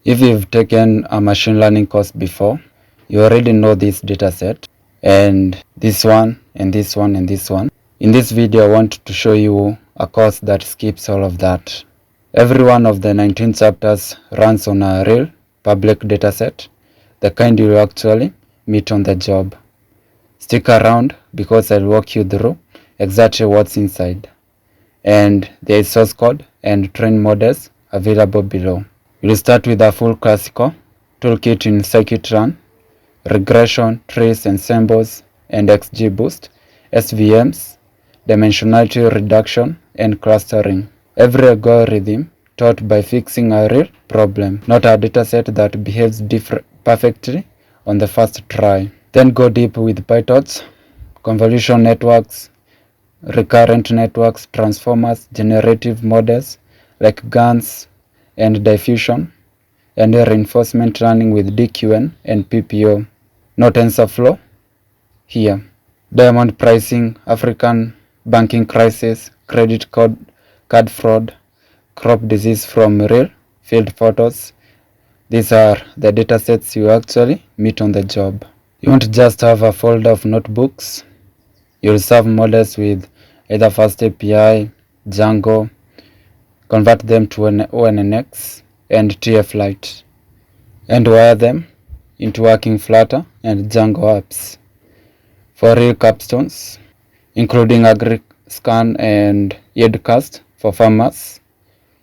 If you've taken a machine learning course before, you already know this dataset and this one and this one and this one. In this video, I want to show you a course that skips all of that. Every one of the 19 chapters runs on a real public dataset, the kind you will actually meet on the job. Stick around because I'll walk you through exactly what's inside. And there is source code and trained models available below. We'll start with a full classical toolkit in scikit-learn, regression, trees, ensembles, and XGBoost, SVMs, dimensionality reduction, and clustering. Every algorithm taught by fixing a real problem, not a dataset that behaves perfectly on the first try. Then go deep with PyTorch, convolution networks, recurrent networks, transformers, generative models like GANs and diffusion, and reinforcement learning with DQN and PPO. No TensorFlow here. Diamond pricing, African banking crisis, credit card fraud, crop disease from real field photos. These are the datasets you actually meet on the job. You won't just have a folder of notebooks. You'll serve models with either FastAPI, Django, convert them to ONNX and TF-Lite, and wire them into working Flutter and Django apps. For real capstones, including AgriScan and Yedcast for farmers.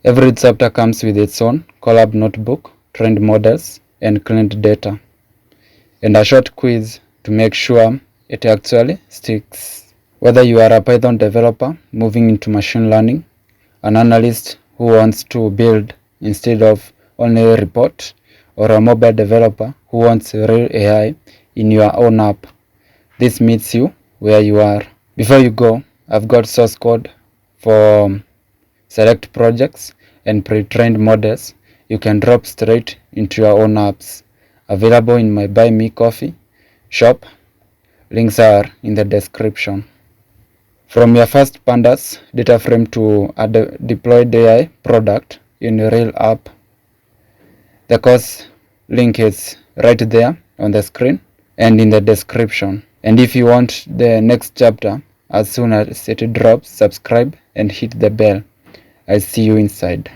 Every chapter comes with its own Colab notebook, trained models, and cleaned data, and a short quiz to make sure it actually sticks. Whether you are a Python developer moving into machine learning, an analyst who wants to build instead of only report, or a mobile developer who wants real AI in your own app, this meets you where you are. Before you go, I've got source code for select projects and pre-trained models you can drop straight into your own apps. Available in my Buy Me Coffee shop. Links are in the description. From your first pandas data frame to a deployed AI product in a real app. The course link is right there on the screen and in the description. And if you want the next chapter, as soon as it drops, subscribe and hit the bell. I'll see you inside.